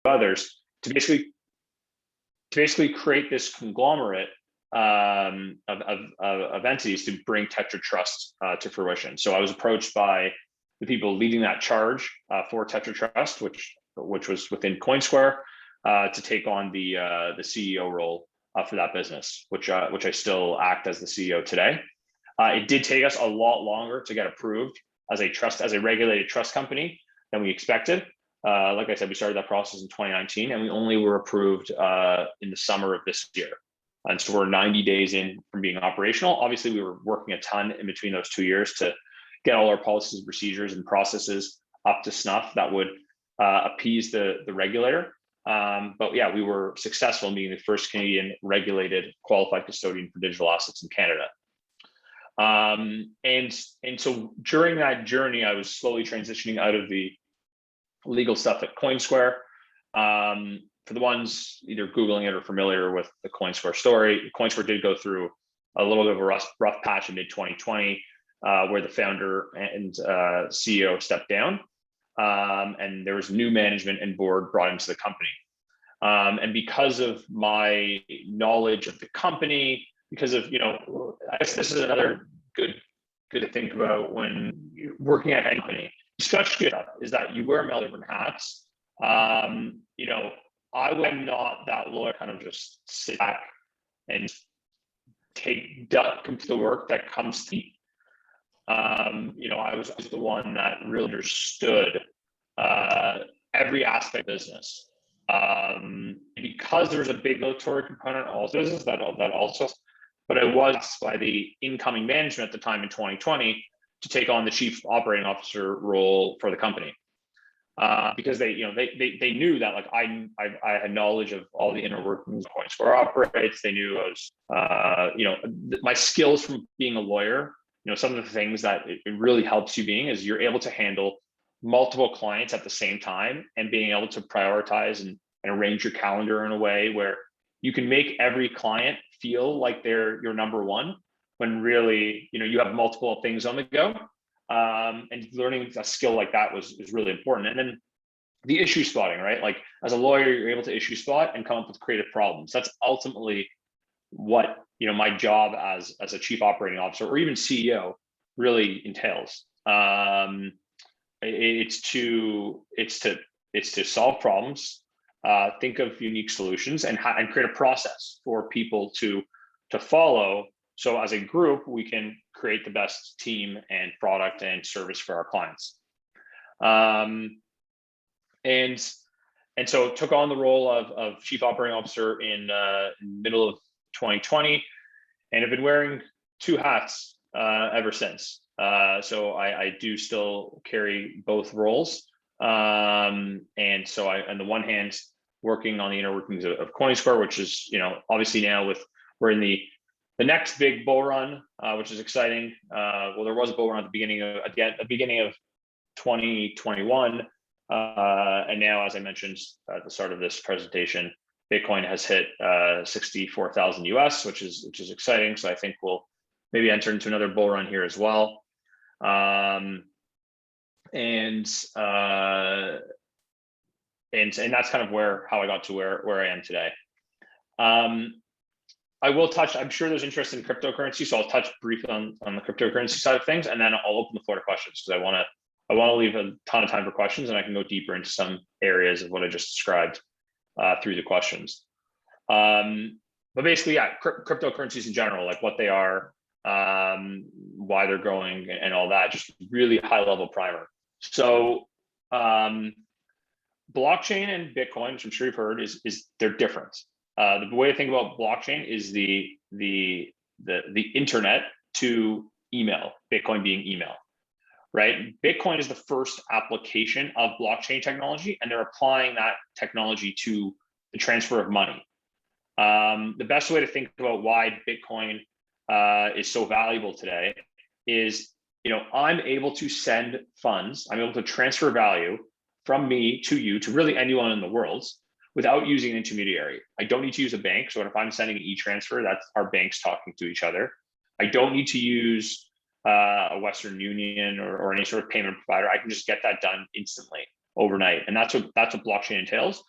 others to basically create this conglomerate of entities to bring Tetra Trust to fruition. So I was approached by the people leading that charge for Tetra Trust, which was within Coinsquare, to take on the CEO role for that business, which I still act as the CEO today. It did take us a lot longer to get approved as a regulated trust company than we expected. Like I said, we started that process in 2019, and we only were approved in the summer of this year. And so we're 90 days in from being operational. Obviously, we were working a ton in between those 2 years to get all our policies, procedures, and processes up to snuff that would appease the regulator. But yeah, we were successful in being the first Canadian regulated qualified custodian for digital assets in Canada. And so during that journey, I was slowly transitioning out of the legal stuff at Coinsquare. For the ones either Googling it or familiar with the Coinsquare story, Coinsquare did go through a little bit of a rough patch in mid-2020, where the founder and CEO stepped down, and there was new management and board brought into the company. And because of my knowledge of the company, because of, I guess this is another good to think about when you're working at any company, especially is that you wear many different hats. I would not that lawyer kind of just sit back and come to the work that comes to me. I was the one that really understood every aspect of business. Because there's a big regulatory component also business that also, but I was asked by the incoming management at the time in 2020 to take on the chief operating officer role for the company. Because they knew that like I had knowledge of all the inner workings of Coinsquare operates. They knew I was, my skills from being a lawyer. Some of the things that it really helps you being is you're able to handle multiple clients at the same time and being able to prioritize and arrange your calendar in a way where you can make every client feel like they're your number one, when really, you have multiple things on the go. And learning a skill like that was really important. And then the issue spotting, right? Like as a lawyer, you're able to issue spot and come up with creative problems. That's ultimately what, my job as a chief operating officer or even CEO really entails. It's to solve problems, think of unique solutions, and create a process for people to follow. So as a group, we can create the best team and product and service for our clients. And so took on the role of chief operating officer in middle of 2020, and have been wearing two hats ever since. So I do still carry both roles. And so on the one hand, working on the inner workings of Coinsquare, which is, obviously now we're in the next big bull run, which is exciting. Well, there was a bull run at the beginning of 2021. And now, as I mentioned at the start of this presentation, Bitcoin has hit 64,000 US, which is exciting. So I think we'll maybe enter into another bull run here as well. And that's kind of how I got to where I am today. I will touch, I'm sure there's interest in cryptocurrency, so I'll touch briefly on the cryptocurrency side of things, and then I'll open the floor to questions, because I want to leave a ton of time for questions, and I can go deeper into some areas of what I just described through the questions. But basically, yeah, cryptocurrencies in general, like what they are, why they're growing, and all that, just really high level primer. So blockchain and Bitcoin, which I'm sure you've heard, is they're different. The way to think about blockchain is the internet to email, Bitcoin being email, right? Bitcoin is the first application of blockchain technology, and they're applying that technology to the transfer of money. The best way to think about why Bitcoin is so valuable today is, I'm able to send funds, I'm able to transfer value from me to you, to really anyone in the world, without using an intermediary. I don't need to use a bank. So if I'm sending an e-transfer, that's our banks talking to each other. I don't need to use a Western Union or any sort of payment provider. I can just get that done instantly, overnight. And that's what blockchain entails.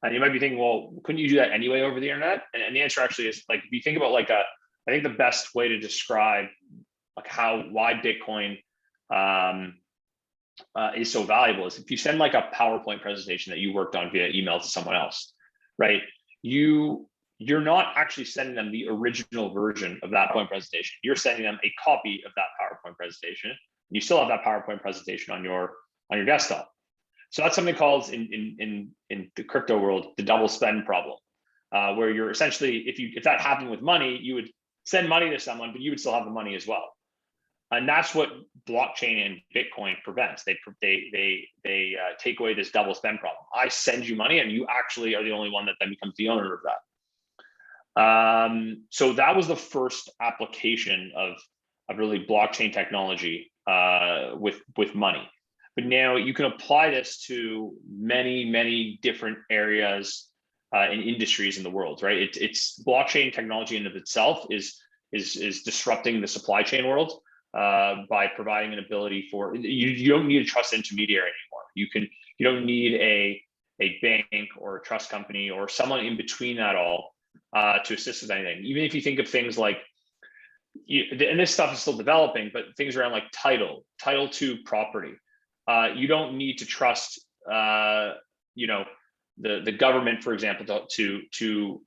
And you might be thinking, well, couldn't you do that anyway over the internet? And the answer actually is like, if you think about like I think the best way to describe like why Bitcoin is so valuable is if you send like a PowerPoint presentation that you worked on via email to someone else, right? You're not actually sending them the original version of that PowerPoint presentation. You're sending them a copy of that PowerPoint presentation. You still have that PowerPoint presentation on your desktop. So that's something called in the crypto world the double spend problem, where you're essentially, if that happened with money, you would send money to someone, but you would still have the money as well. And that's what blockchain and Bitcoin prevents. They take away this double spend problem. I send you money, and you actually are the only one that then becomes the owner of that. So that was the first application of really blockchain technology with money. But now you can apply this to many different areas and industries in the world, right? It's blockchain technology in of itself is disrupting the supply chain world by providing an ability for you don't need a trust intermediary anymore. You don't need a bank or a trust company or someone in between that all to assist with anything. Even if you think of things like, and this stuff is still developing, but things around like title to property. You don't need to trust, the government, for example, to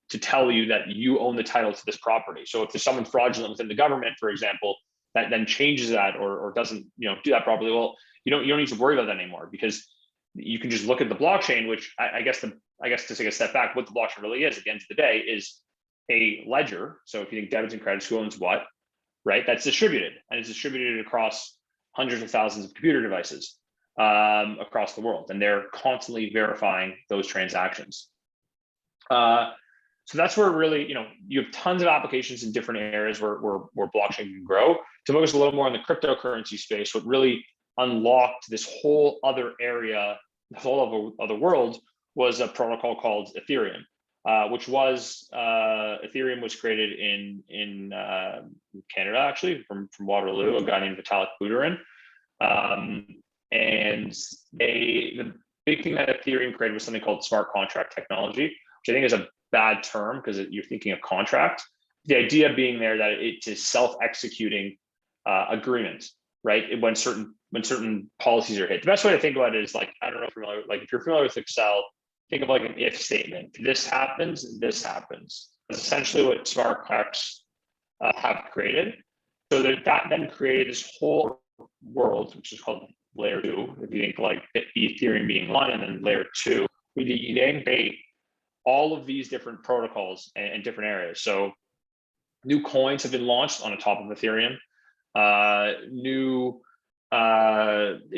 tell you that you own the title to this property. So if there's someone fraudulent within the government, for example, that then changes that or doesn't, do that properly, well, you don't need to worry about that anymore, because you can just look at the blockchain, which I guess to take a step back, what the blockchain really is at the end of the day is a ledger. So if you think debits and credits, who owns what, right? That's distributed, and it's distributed across hundreds of thousands of computer devices across the world, and they're constantly verifying those transactions. So that's where really, you have tons of applications in different areas where blockchain can grow. To focus a little more on the cryptocurrency space, what really unlocked this whole other area, the whole other world, was a protocol called Ethereum, which was Ethereum was created in Canada, actually, from Waterloo, a guy named Vitalik Buterin. And the big thing that Ethereum created was something called smart contract technology, which I think is a bad term because you're thinking of contract. The idea being there that it's a self-executing agreement, right? When certain policies are hit. The best way to think about it is like, I don't know if you're familiar, like if you're familiar with Excel, think of like an if statement. This happens, this happens. That's essentially what smart contracts have created. So that then created this whole world, which is called layer 2. If you think like Ethereum being 1 and then layer 2, you incubate all of these different protocols and different areas. So new coins have been launched on the top of Ethereum. New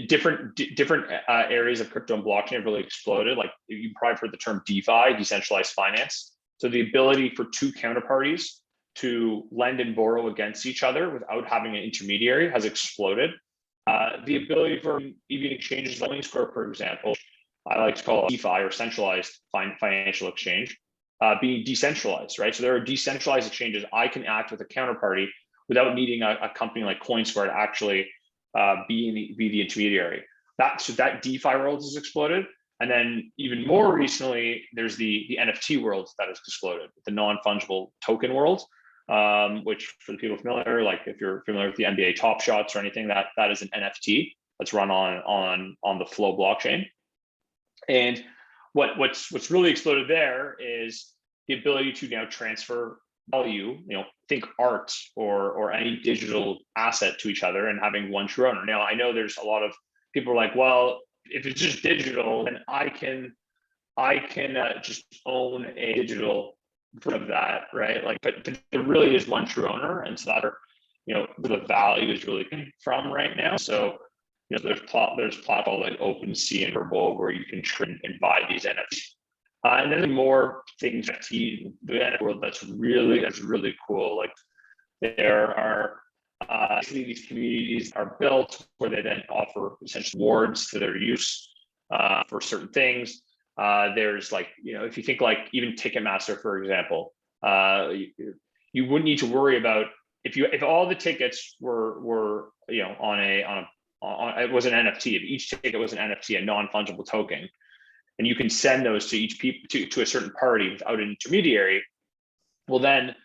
different areas of crypto and blockchain have really exploded. Like you probably heard the term DeFi, decentralized finance. So the ability for two counterparties to lend and borrow against each other without having an intermediary has exploded. The ability for even exchanges like Coinsquare, for example, I like to call it DeFi or centralized financial exchange, being decentralized, right? So there are decentralized exchanges. I can act with a counterparty without needing a company like Coinsquare to actually be the intermediary. That DeFi world has exploded. And then even more recently, there's the NFT world that has exploded, the non-fungible token world, which for the people familiar, like if you're familiar with the NBA Top Shots or anything, that is an NFT that's run on the Flow blockchain. And what's really exploded there is the ability to now transfer value, think art or any digital asset to each other and having one true owner. Now, I know there's a lot of people are like, well, if it's just digital, then I can just own a digital version of that, right? Like, but there really is one true owner, and so that the value is really coming from right now. So there's platforms like OpenSea and Verbal where you can trade and buy these NFTs. And then more things in the NFT world that's really cool. Like there are these communities are built where they then offer essentially rewards to their use for certain things. There's like, if you think like even Ticketmaster, for example, you wouldn't need to worry about if all the tickets were on it was an NFT. If each ticket was an NFT, a non-fungible token, and you can send those to each people to a certain party without an intermediary, well then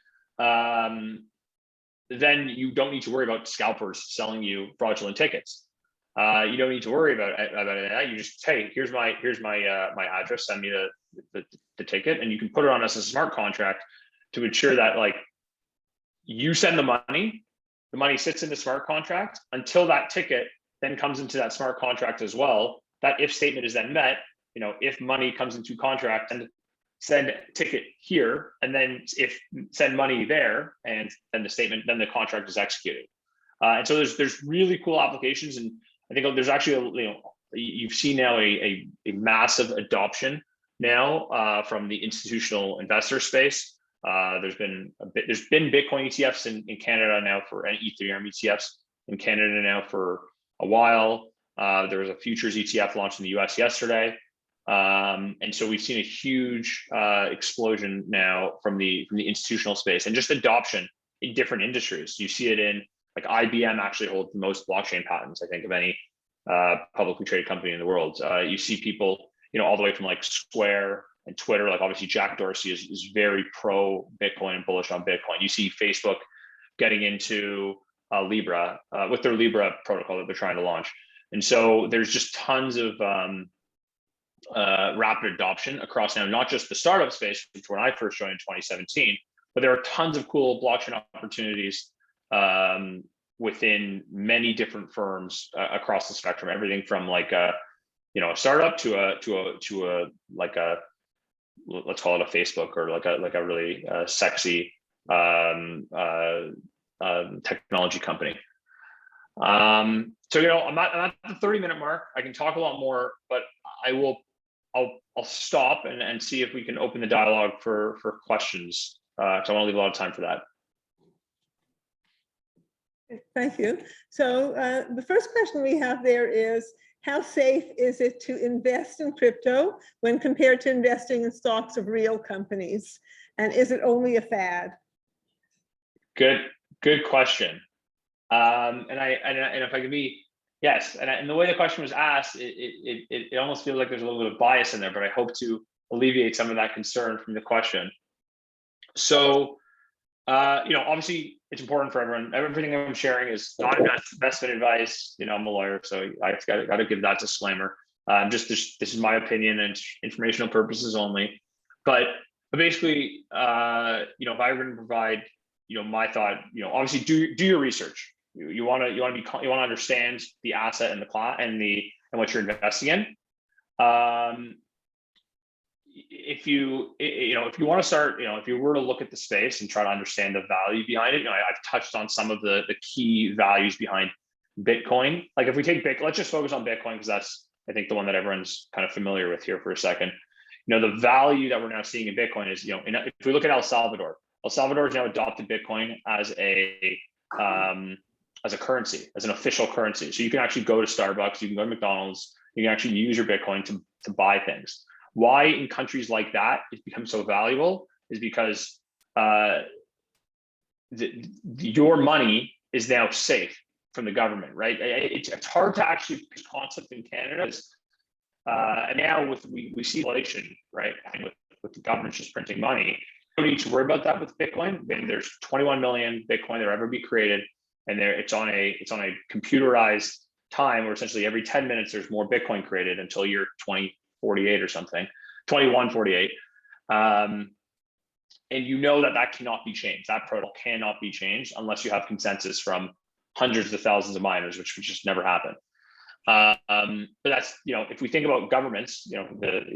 you don't need to worry about scalpers selling you fraudulent tickets. You don't need to worry about that. You just, hey, here's my my address. Send me the ticket, and you can put it on as a smart contract to ensure that like you send the money sits in the smart contract until that ticket then comes into that smart contract as well. That if statement is then met, if money comes into contract and send ticket here, and then if send money there, and then the contract is executed. And so there's really cool applications, and I think there's actually you've seen now a massive adoption now from the institutional investor space. There's been Bitcoin ETFs in Canada now and Ethereum ETFs in Canada now for a while. There was a futures ETF launched in the US yesterday. And so we've seen a huge explosion now from the institutional space, and just adoption in different industries. You see it in like IBM actually holds the most blockchain patents, I think, of any publicly traded company in the world. You see people, all the way from like Square and Twitter, like obviously Jack Dorsey is very pro Bitcoin and bullish on Bitcoin. You see Facebook getting into Libra with their Libra protocol that they're trying to launch. And so there's just tons of rapid adoption across now, not just the startup space, which when I first joined in 2017, but there are tons of cool blockchain opportunities within many different firms across the spectrum. Everything from like a startup to a like a, let's call it a Facebook, or like a really sexy technology company. So I'm at the 30-minute mark. I can talk a lot more, but I'll stop and see if we can open the dialogue for questions. So I want to leave a lot of time for that. Thank you. So the first question we have there is, how safe is it to invest in crypto when compared to investing in stocks of real companies? And is it only a fad? Good question. And if I could be, yes. And the way the question was asked, it almost feels like there's a little bit of bias in there, but I hope to alleviate some of that concern from the question. So, obviously it's important for everyone. Everything I'm sharing is not investment advice. I'm a lawyer, so I've got to give that disclaimer. This is my opinion and informational purposes only. But basically, if I were going to provide, my thought, obviously do your research. You want to understand the asset and the class and what you're investing in. If you want to start, if you were to look at the space and try to understand the value behind it, I've touched on some of the key values behind Bitcoin. Like if we take let's just focus on Bitcoin, because that's, I think, the one that everyone's kind of familiar with here for a second. The value that we're now seeing in Bitcoin is, if we look at El Salvador has now adopted Bitcoin as a currency, as an official currency. So you can actually go to Starbucks, you can go to McDonald's, you can actually use your Bitcoin to buy things. Why in countries like that it becomes so valuable is because your money is now safe from the government, right? It's hard to actually this concept in Canada. And now we see inflation, right? And with the government just printing money, you don't need to worry about that with Bitcoin. And there's 21 million Bitcoin that will ever be created, and it's on a computerized time where essentially every 10 minutes there's more Bitcoin created until you're 2048 or something, 2148. And that cannot be changed. That protocol cannot be changed unless you have consensus from hundreds of thousands of miners, which would just never happen. But that's, if we think about governments,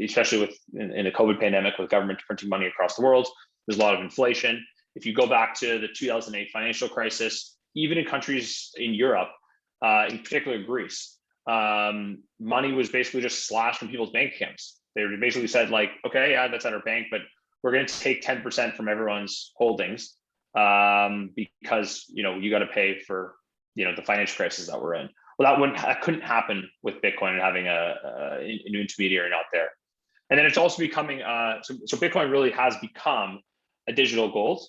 especially in the COVID pandemic, with government printing money across the world, there's a lot of inflation. If you go back to the 2008 financial crisis, even in countries in Europe, in particular Greece, money was basically just slashed from people's bank accounts. They basically said like, okay, yeah, that's at our bank, but we're going to take 10% from everyone's holdings because, you got to pay for, the financial crisis that we're in. Well, that couldn't happen with Bitcoin and having an intermediary not there. And then it's also becoming, so Bitcoin really has become a digital gold,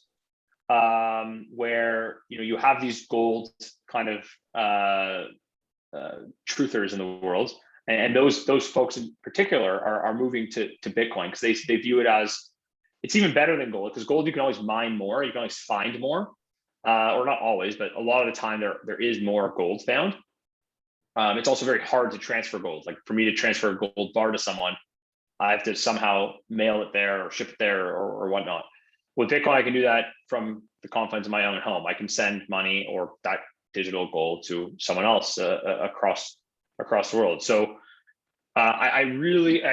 where, you have these gold kind of truthers in the world And those folks in particular are moving to Bitcoin because they view it as it's even better than gold, because gold you can always mine more, you can always find more, or not always, but a lot of the time there is more gold found. It's also very hard to transfer gold. Like for me to transfer a gold bar to someone, I have to somehow mail it there or ship it there or whatnot. With Bitcoin, I can do that from the confines of my own home. I can send money or that digital gold to someone else across the world. So I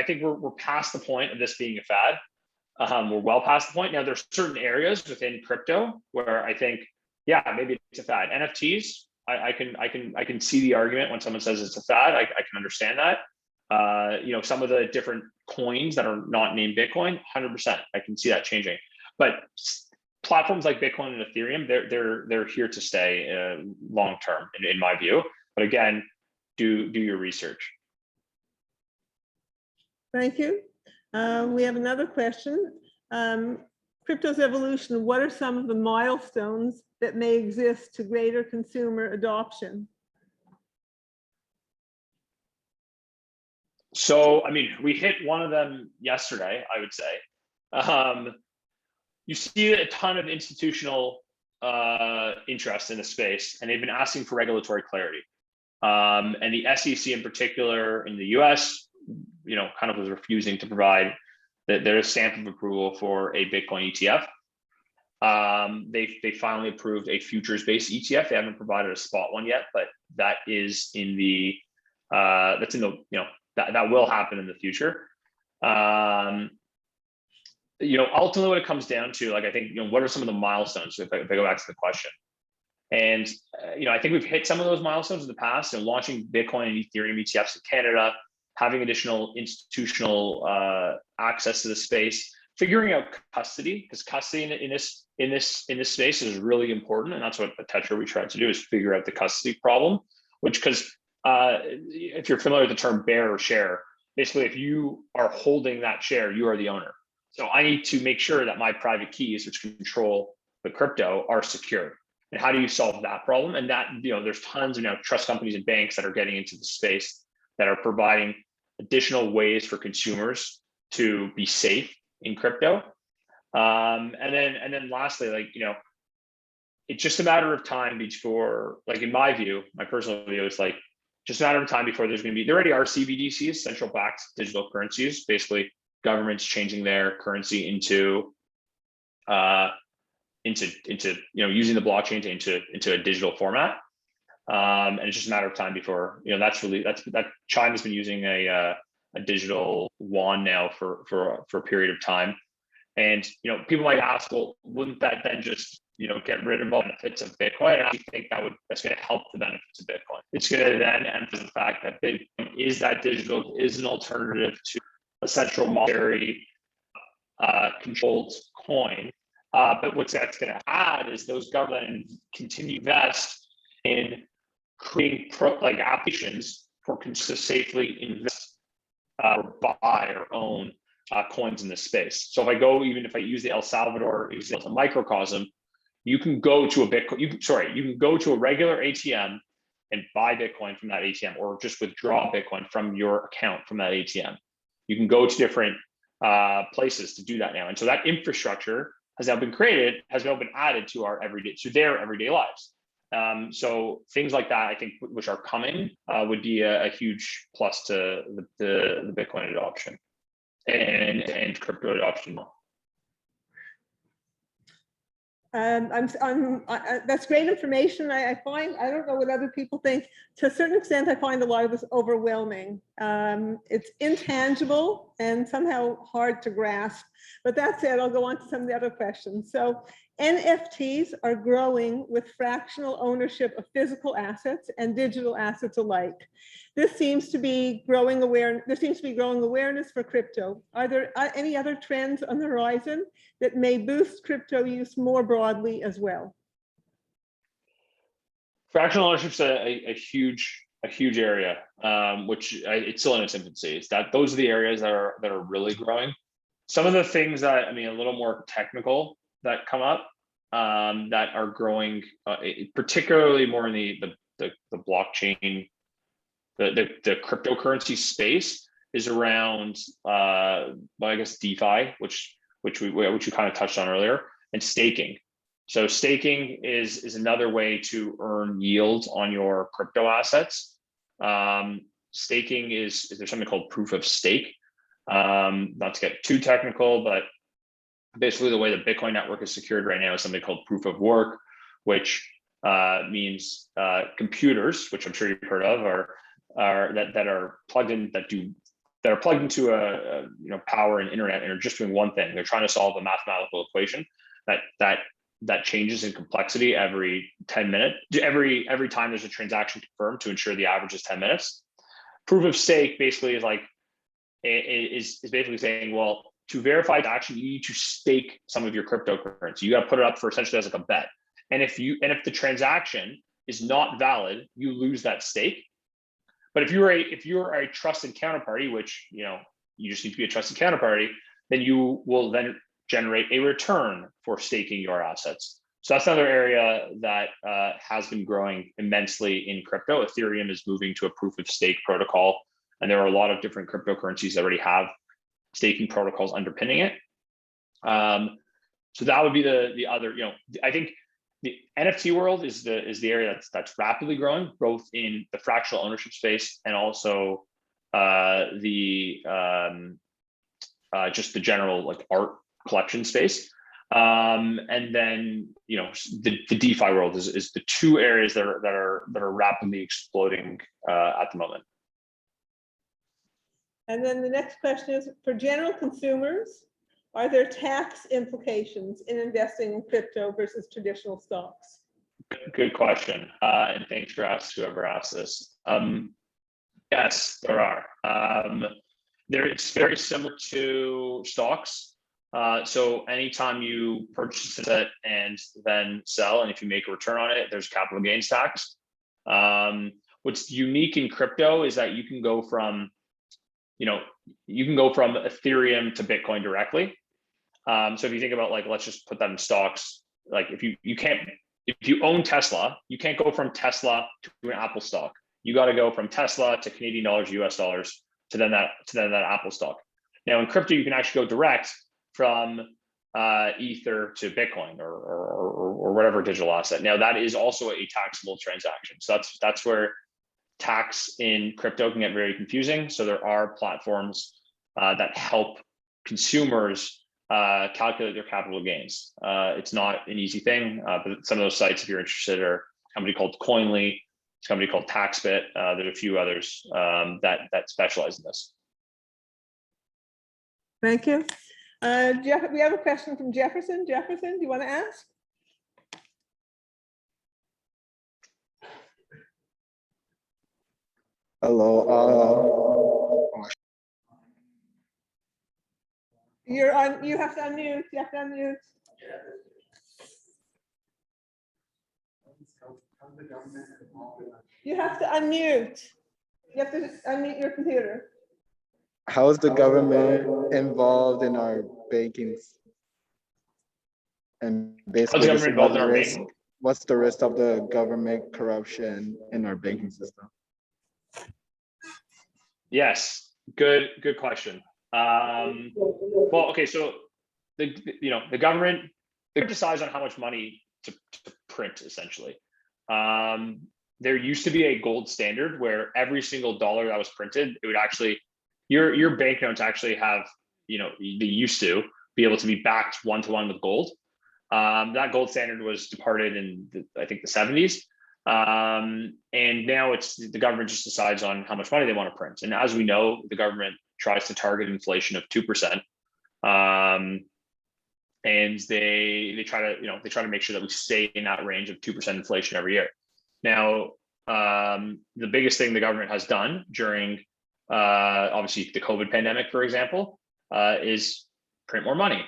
think we're past the point of this being a fad. We're well past the point. Now there's certain areas within crypto where I think, yeah, maybe it's a fad. NFTs, I can see the argument when someone says it's a fad. I can understand that. Some of the different coins that are not named Bitcoin, 100%, I can see that changing. But platforms like Bitcoin and Ethereum, they're here to stay long term, in my view. But again, do your research. Thank you. We have another question. Crypto's evolution, what are some of the milestones that may exist to greater consumer adoption? So, I mean, we hit one of them yesterday, I would say. You see a ton of institutional interest in the space, and they've been asking for regulatory clarity. And the SEC in particular in the US, kind of was refusing to provide their stamp of approval for a Bitcoin ETF. They finally approved a futures-based ETF. They haven't provided a spot one yet, but that is in the that will happen in the future. Ultimately what it comes down to, like, I think, what are some of the milestones if I go back to the question? And, I think we've hit some of those milestones in the past, launching Bitcoin and Ethereum ETFs in Canada, having additional institutional access to the space, figuring out custody, because custody in this space is really important. And that's what at Tetra we tried to do, is figure out the custody problem, because if you're familiar with the term bearer share, basically if you are holding that share, you are the owner. So I need to make sure that my private keys, which control the crypto, are secure. And how do you solve that problem? And that, there's tons of trust companies and banks that are getting into the space that are providing additional ways for consumers to be safe in crypto. And then lastly, it's just a matter of time before, in my view, my personal view, is just a matter of time before there already are CBDCs, central banked digital currencies, basically governments changing their currency into using the blockchain into a digital format. And it's just a matter of time before, that China's been using a digital yuan now for a period of time. And, people might ask, well, wouldn't that then just, get rid of all the benefits of Bitcoin? And I think that's going to help the benefits of Bitcoin. It's going to then emphasize the fact that Bitcoin is an alternative to a central monetary controlled coin. But what that's going to add is those governments continue to invest in creating applications for consumers to safely invest or buy or own coins in this space. So if I use the El Salvador example as a microcosm, you can go to you can go to a regular ATM and buy Bitcoin from that ATM, or just withdraw Bitcoin from your account from that ATM. You can go to different places to do that now. And so that infrastructure has now been added to their everyday lives. So things like that, I think, which are coming, would be a huge plus to the Bitcoin adoption and crypto adoption. That's great information. I find, I don't know what other people think, to a certain extent, I find a lot of this overwhelming. It's intangible and somehow hard to grasp. But that said, I'll go on to some of the other questions. So NFTs are growing with fractional ownership of physical assets and digital assets alike. This seems to be growing awareness for crypto. Are there any other trends on the horizon that may boost crypto use more broadly as well? Fractional ownership is a huge area, which it's still in its infancy. Those are the areas that are really growing. Some of the things that, a little more technical that come up that are growing, particularly more in the blockchain the cryptocurrency space is around well, I guess DeFi, which we kind of touched on earlier, and staking. So staking is another way to earn yield on your crypto assets. Staking is there's something called proof of stake. Not to get too technical, but basically the way the Bitcoin network is secured right now is something called proof of work, which means computers, which I'm sure you've heard of, that are plugged in, that are plugged into a power and internet and are just doing one thing. They're trying to solve a mathematical equation that changes in complexity every 10 minutes. Every time there's a transaction confirmed to ensure the average is 10 minutes. Proof of stake basically is like is basically saying, well, to verify the action, you need to stake some of your cryptocurrency. You got to put it up for essentially as like a bet. And if the transaction is not valid, you lose that stake. But if you're a trusted counterparty, which you just need to be a trusted counterparty, then you will then generate a return for staking your assets. So that's another area that has been growing immensely in crypto. Ethereum is moving to a proof of stake protocol, and there are a lot of different cryptocurrencies that already have staking protocols underpinning it. So that would be the other. I think the NFT world is the area that's rapidly growing, both in the fractional ownership space and also just the general like art collection space. And then the DeFi world is the two areas that are rapidly exploding at the moment. And then the next question is, for general consumers, are there tax implications in investing in crypto versus traditional stocks? Good question. And thanks for whoever asked this. Yes, there are. It's very similar to stocks. So anytime you purchase it and then sell, and if you make a return on it, there's capital gains tax. What's unique in crypto is that you can go from Ethereum to Bitcoin directly. So if you think about, like, let's just put that in stocks, like if you own Tesla, you can't go from Tesla to an Apple stock. You got to go from Tesla to Canadian dollars, US dollars, to then that Apple stock. Now in crypto, you can actually go direct from Ether to Bitcoin or whatever digital asset. Now that is also a taxable transaction. So that's where tax in crypto can get very confusing. So there are platforms that help consumers calculate their capital gains. It's not an easy thing, but some of those sites, if you're interested, are a company called Coinly, a company called TaxBit. There's a few others that specialize in this. Thank you. Jeff, we have a question from Jefferson. Jefferson, do you want to ask? Hello. You're on. You have to unmute. You have to unmute. You have to unmute. You have to unmute your computer. How is the government involved in our banking? And basically, How's the government involved in our banking? What's the risk of the government corruption in our banking system? Yes, good question. Well, okay, so the government decides on how much money to print, essentially. There used to be a gold standard where every single dollar that was printed, it would actually, your banknotes actually have, they used to be able to be backed one-to-one with gold. That gold standard was departed in I think the 70s. And now it's the government just decides on how much money they want to print. And as we know, the government tries to target inflation of 2%. And they try to make sure that we stay in that range of 2% inflation every year. Now, the biggest thing the government has done during obviously the COVID pandemic, for example, is print more money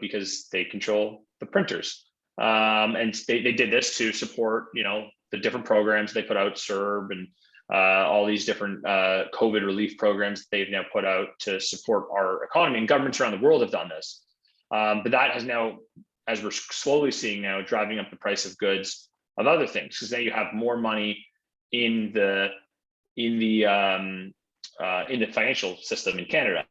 because they control the printers. And they did this to support, the different programs they put out, CERB and all these different COVID relief programs they've now put out to support our economy. And governments around the world have done this. But that has now, as we're slowly seeing now, driving up the price of goods of other things, because now you have more money in the in the financial system in Canada.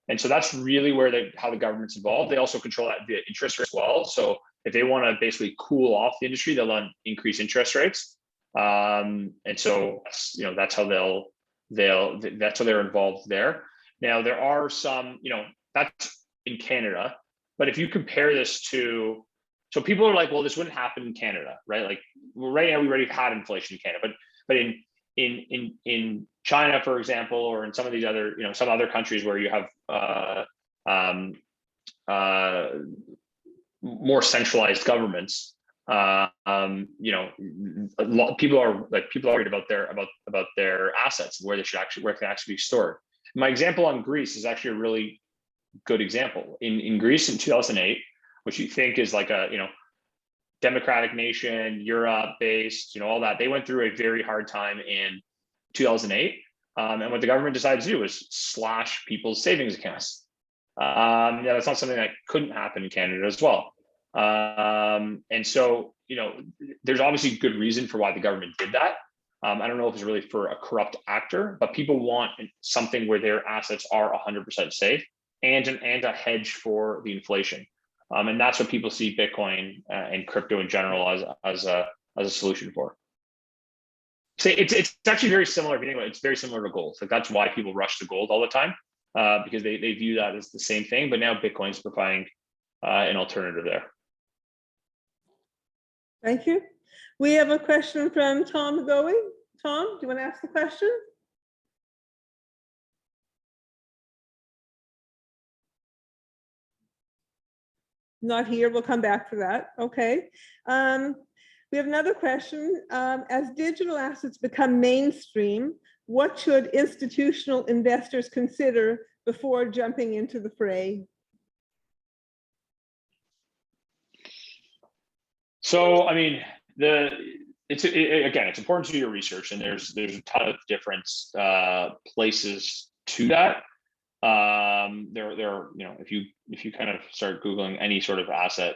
And so that's really where how the government's involved. They also control that via interest rates as well. So if they want to basically cool off the industry, they'll then increase interest rates. And so that's how that's how they're involved there. Now there are some, that's in Canada, but if you compare this to, so people are like, well, this wouldn't happen in Canada, right? Like right now we already had inflation in Canada, but in China, for example, or in some of these other, some other countries where you have more centralized governments, a lot people are worried about their assets, where they can actually be stored. My example on Greece is actually a really good example. In Greece in 2008, which you think is like a democratic nation, Europe based, all that, they went through a very hard time in 2008. And what the government decided to do was slash people's savings accounts. That's not something that couldn't happen in Canada as well. And so, there's obviously good reason for why the government did that. I don't know if it's really for a corrupt actor, but people want something where their assets are 100% safe and a hedge for the inflation. And that's what people see Bitcoin and crypto in general as a solution for. So it's actually very similar. If you think about it, it's very similar to gold. Like that's why people rush to gold all the time, because they view that as the same thing. But now Bitcoin's providing an alternative there. Thank you. We have a question from Tom Goey. Tom, do you want to ask the question? Not here. We'll come back to that. Okay. We have another question. As digital assets become mainstream, what should institutional investors consider before jumping into the fray? So, I mean, it's important to do your research, and there's a ton of different places to that. There are, if you kind of start Googling any sort of asset,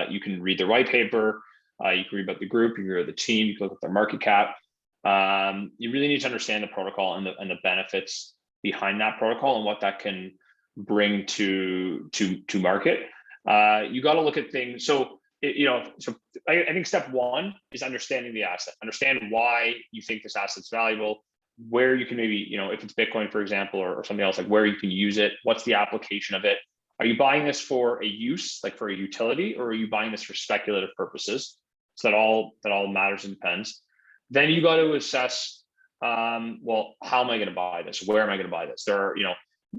you can read the white paper, you can read about the group, you can read about the team, you can look at their market cap. You really need to understand the protocol and the benefits behind that protocol and what that can bring to market. You got to look at things. So I think step one is understanding the asset, understand why you think this asset's valuable, where you can maybe, if it's Bitcoin, for example, or something else, like where you can use it, what's the application of it? Are you buying this for a use, like for a utility, or are you buying this for speculative purposes? So that all matters and depends. Then you got to assess, well, how am I going to buy this? Where am I going to buy this? There are,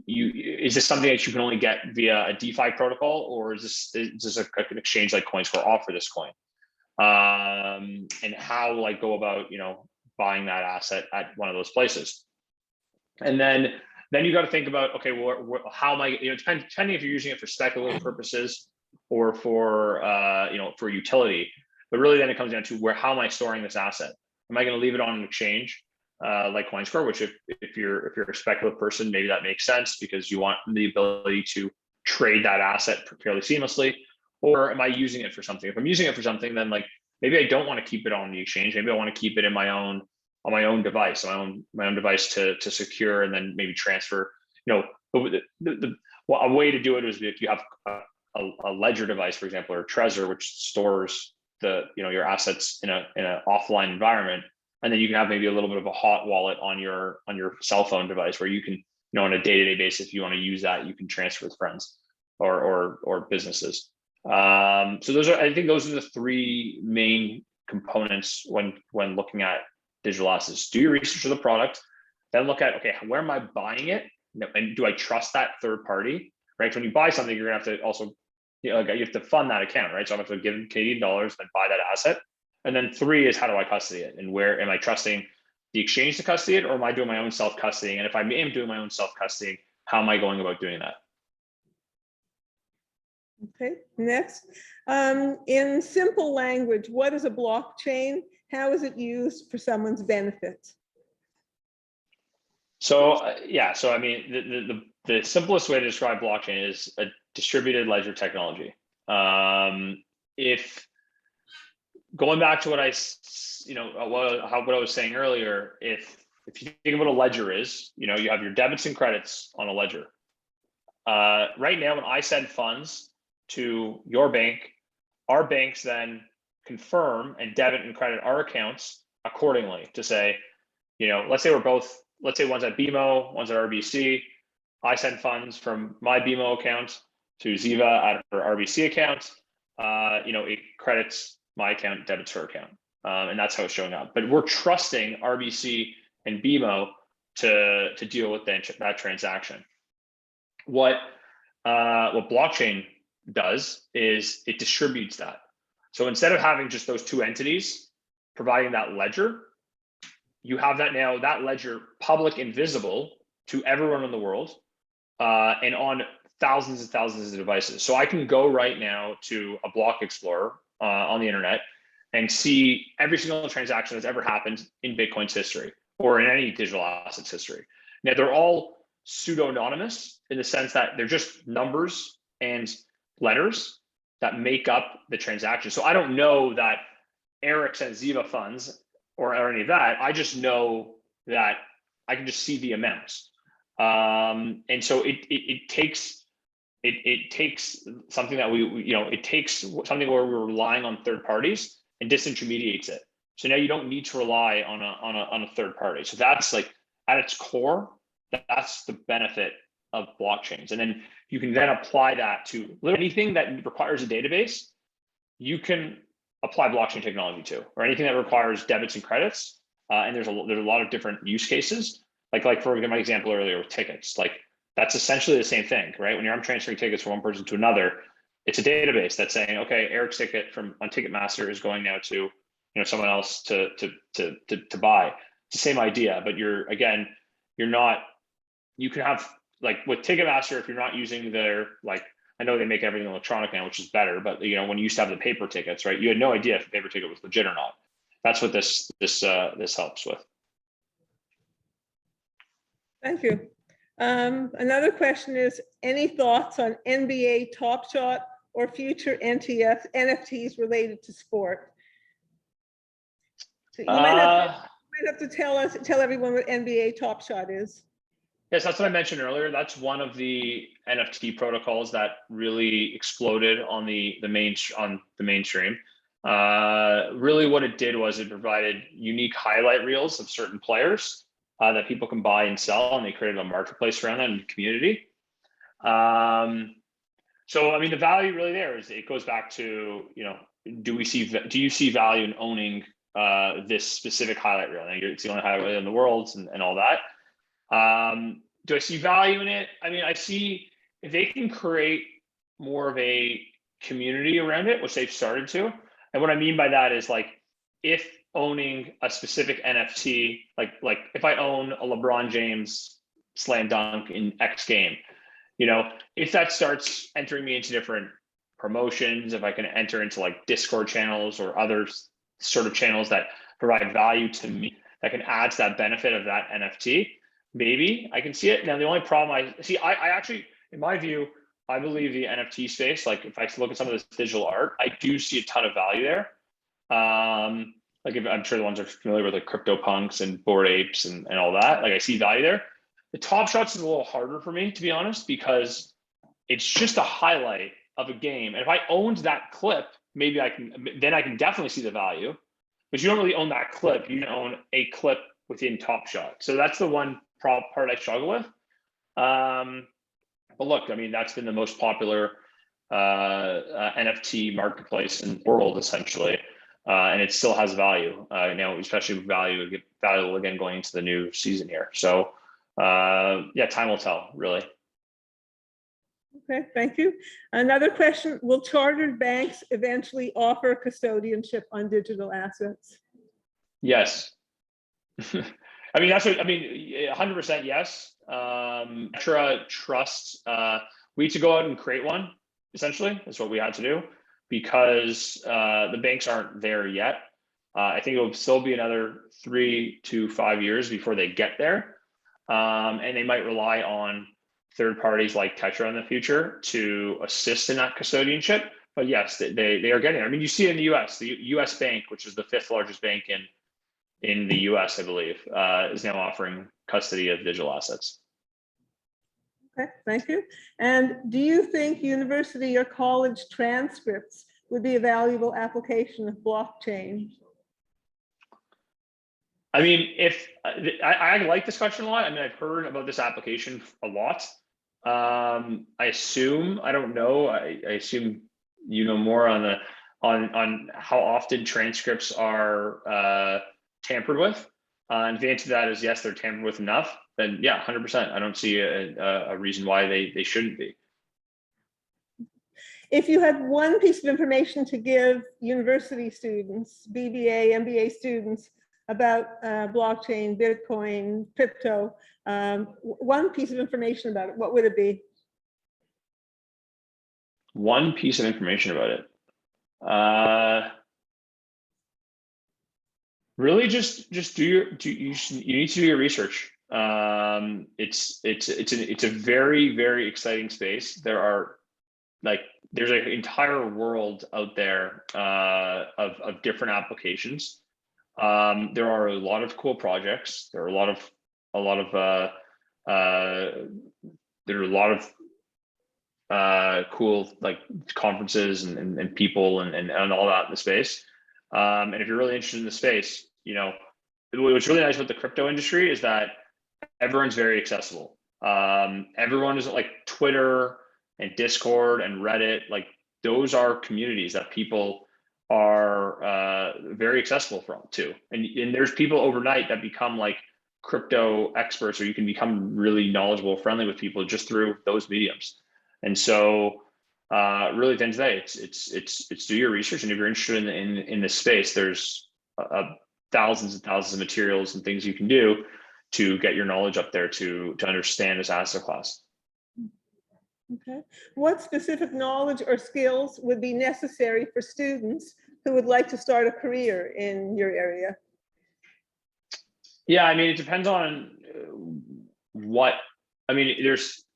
is this something that you can only get via a DeFi protocol, or is this an exchange like CoinSquare offer this coin? And how will I go about, buying that asset at one of those places? And then you got to think about, okay, well, how am I, depending if you're using it for speculative purposes or for, for utility. But really then it comes down to how am I storing this asset? Am I going to leave it on an exchange like CoinSquare, which if you're a speculative person, maybe that makes sense because you want the ability to trade that asset fairly seamlessly? Or am I using it for something? If I'm using it for something, then like maybe I don't want to keep it on the exchange. Maybe I want to keep it in on my own device, my own device to secure and then maybe transfer. A way to do it is if you have a ledger device, for example, or Trezor, which stores your assets in an offline environment, and then you can have maybe a little bit of a hot wallet on your cell phone device where you can, on a day-to-day basis, if you want to use that, you can transfer with friends or businesses. So I think those are the three main components when looking at digital assets. Do your research of the product, then look at, okay, where am I buying it? And do I trust that third party, right? So when you buy something, you're gonna have to also, you have to fund that account, right? So I'm going to give them Canadian dollars and buy that asset. And then three is, how do I custody it? And where am I trusting the exchange to custody it, or am I doing my own self-custodying? And if I am doing my own self-custodying, how am I going about doing that? Okay, next. In simple language, what is a blockchain? How is it used for someone's benefit? So so I mean, the simplest way to describe blockchain is a distributed ledger technology. If going back to what I was saying earlier, if if you think of what a ledger is, you know, you have your debits and credits on a ledger. Right now, when I send funds to your bank, our banks then confirm and debit and credit our accounts accordingly to say, you know, let's say one's at BMO, one's at RBC. I send funds from my BMO account to Ziva at her RBC account. You know, it credits my account, debits her account. And that's how it's showing up. But we're trusting RBC and BMO to deal with that transaction. What blockchain does is it distributes that. So instead of having just those two entities providing that ledger, you have that now, that ledger public and visible to everyone in the world, and on thousands and thousands of devices. So I can go right now to a block explorer on the internet and see every single transaction that's ever happened in Bitcoin's history or in any digital assets history. Now, they're all pseudo-anonymous in the sense that they're just numbers and letters that make up the transaction. So I don't know that Eric sent Ziva funds or any of that. I just know that I can just see the amounts. And so it takes something that it takes something where we're relying on third parties and disintermediates it. So now you don't need to rely on a third party. So that's like at its core, that's the benefit of blockchains. And then you can then apply that to anything that requires a database. You can apply blockchain technology to, or anything that requires debits and credits. And there's a lot of different use cases. Like for my example earlier with tickets, like that's essentially the same thing, right? When I'm transferring tickets from one person to another, it's a database that's saying, okay, Eric's ticket on Ticketmaster is going now to someone else to buy. It's the same idea, but you can have, like with Ticketmaster, if you're not using their, like, I know they make everything electronic now, which is better, but when you used to have the paper tickets, right? You had no idea if the paper ticket was legit or not. That's what this helps with. Thank you. Another question is, any thoughts on NBA Top Shot or future NFTs related to sport? So you might have to tell everyone what NBA Top Shot is. Yes, that's what I mentioned earlier. That's one of the NFT protocols that really exploded on the mainstream. Really, what it did was it provided unique highlight reels of certain players that people can buy and sell, and they created a marketplace around that in the community. So, I mean, the value really there is, it goes back to, do you see value in owning this specific highlight reel? It's the only highlight reel in the world and all that. Do I see value in it? I mean, I see if they can create more of a community around it, which they've started to. And what I mean by that is, like, if owning a specific NFT, like if I own a LeBron James slam dunk in X game, if that starts entering me into different promotions, if I can enter into like Discord channels or other sort of channels that provide value to me, that can add to that benefit of that NFT, maybe I can see it. Now, the only problem I actually, in my view, I believe the NFT space, like if I look at some of this digital art, I do see a ton of value there. Like I'm sure the ones are familiar with like CryptoPunks and Bored Apes and all that. Like I see value there. The Top Shots is a little harder for me, to be honest, because it's just a highlight of a game. And if I owned that clip, maybe I can definitely see the value. But you don't really own that clip. You own a clip within Top Shot. So that's the one part I struggle with. But look, I mean, that's been the most popular NFT marketplace in the world, essentially. And it still has value now, especially valuable again going into the new season here. So yeah, time will tell, really. Okay, thank you. Another question, will chartered banks eventually offer custodianship on digital assets? Yes. I mean, 100% yes. Petra Trust, we had to go out and create one, essentially. That's what we had to do, because the banks aren't there yet. I think it will still be another 3 to 5 years before they get there. And they might rely on third parties like Tetra in the future to assist in that custodianship. But yes, they are getting there. I mean, you see it in the US, the US Bank, which is the 5th largest bank in the US, I believe, is now offering custody of digital assets. Okay, thank you. And do you think university or college transcripts would be a valuable application of blockchain? I mean, if I like this question a lot. I mean, I've heard about this application a lot. I assume, I don't know, I assume you know more on the on how often transcripts are tampered with. And the answer to that is yes, they're tampered with enough. Then yeah, 100%. I don't see a reason why they shouldn't be. If you had one piece of information to give university students, BBA, MBA students, about blockchain, Bitcoin, crypto, one piece of information about it, what would it be? One piece of information about it. Really, just do you need to do your research. It's a very exciting space. There's an entire world out there of different applications. There are a lot of cool projects. There are a lot of cool like conferences and people and all that in the space. And if you're really interested in the space, you know, what's really nice about the crypto industry is that everyone's very accessible. Everyone is like Twitter and Discord and Reddit, like those are communities that people are very accessible to. And there's people overnight that become like crypto experts, or you can become really knowledgeable, friendly with people just through those mediums. And so really at the end of the day, it's do your research. And if you're interested in this space, there's thousands and thousands of materials and things you can do to get your knowledge up there to understand this asset class. Okay. What specific knowledge or skills would be necessary for students who would like to start a career in your area? Yeah, I mean, it depends on what, I mean,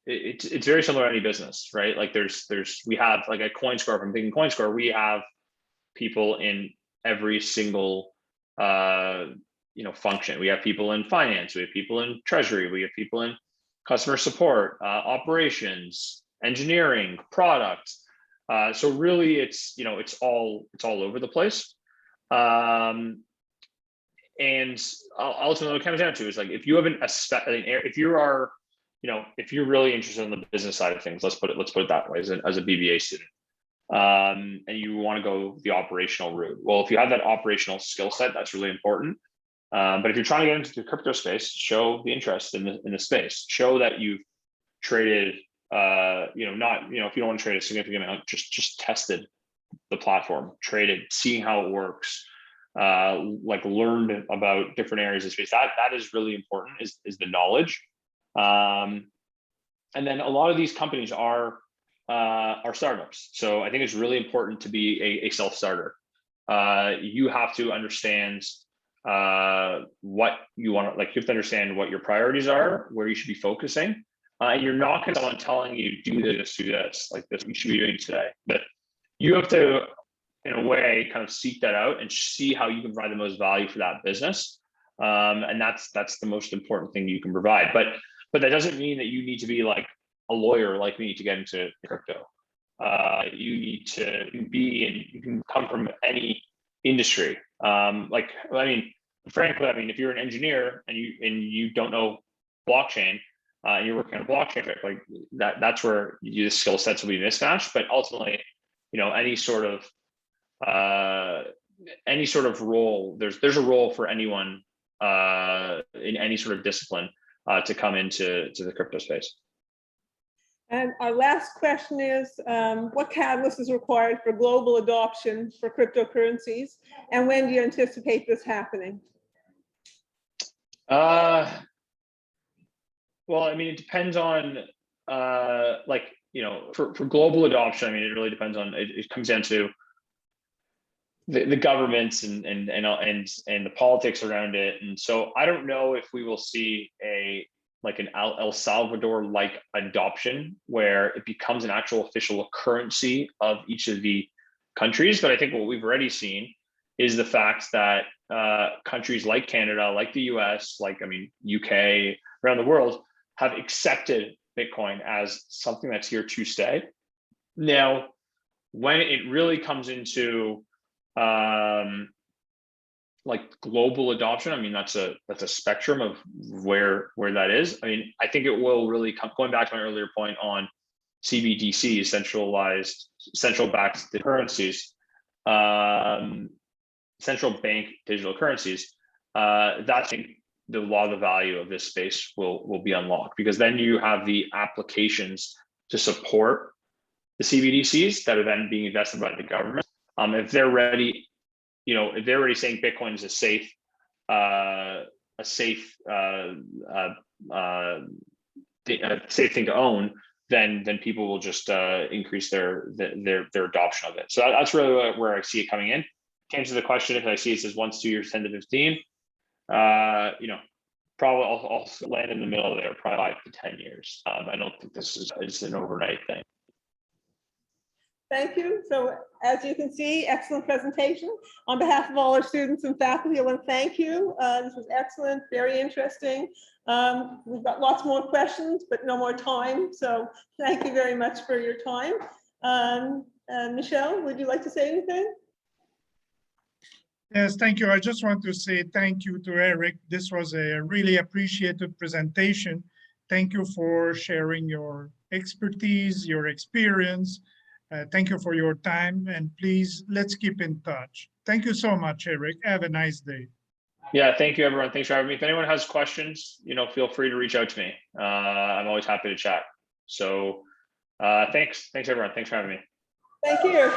it's very similar to any business, right? Like we have like at CoinScore, if I'm thinking CoinScore, we have people in every single function. We have people in finance, we have people in treasury, we have people in customer support, operations, engineering, product. So really it's all over the place. And ultimately what it comes down to is like, if you have if you're really interested in the business side of things, let's put it that way, as a BBA student, and you want to go the operational route. Well, if you have that operational skill set, that's really important. But if you're trying to get into the crypto space, show the interest in the space. Show that you've traded, if you don't want to trade a significant amount, just tested the platform, traded, seeing how it works, like learned about different areas of space. That is really important, is the knowledge. And then a lot of these companies are startups. So I think it's really important to be a self-starter. You have to understand what you want, like you have to understand what your priorities are, where you should be focusing. And you're not going to someone telling you do this, like this, you should be doing today. But you have to, in a way, kind of seek that out and see how you can provide the most value for that business. And that's the most important thing you can provide. But that doesn't mean that you need to be like a lawyer like me to get into crypto. You need to be, and you can come from any industry. Frankly, if you're an engineer and you don't know blockchain, and you're working on a blockchain, like that's where the skill sets will be mismatched. But ultimately, any sort of role, there's a role for anyone in any sort of discipline to come into the crypto space. And our last question is, what catalyst is required for global adoption for cryptocurrencies? And when do you anticipate this happening? Well, it depends on, for global adoption, it really depends on, it comes down to the governments and the politics around it. And so I don't know if we will see an El Salvador-like adoption where it becomes an actual official currency of each of the countries. But I think what we've already seen is the fact that countries like Canada, like the US, like, I mean, UK, around the world have accepted Bitcoin as something that's here to stay. Now, when it really comes into like global adoption, I mean, that's a spectrum of where that is. I mean, I think it will really come, going back to my earlier point on CBDCs, centralized, central banked currencies, central bank digital currencies. That's a lot of the value of this space will be unlocked, because then you have the applications to support the CBDCs that are then being invested by the government. If they're ready, if they're already saying Bitcoin is a safe thing to own, then people will just increase their adoption of it. So that's really where I see it coming in. To answer the question, if I see it says 1 to 2 years, 10 to 15, probably I'll land in the middle there, probably 5 to 10 years. I don't think this is an overnight thing. Thank you. So as you can see, excellent presentation. On behalf of all our students and faculty, I want to thank you. This was excellent, very interesting. We've got lots more questions, but no more time. So thank you very much for your time. Michelle, would you like to say anything? Yes, thank you. I just want to say thank you to Eric. This was a really appreciated presentation. Thank you for sharing your expertise, your experience. Thank you for your time, and please, let's keep in touch. Thank you so much, Eric. Have a nice day. Yeah, thank you, everyone. Thanks for having me. If anyone has questions, feel free to reach out to me. I'm always happy to chat. So thanks, everyone. Thanks for having me. Thank you.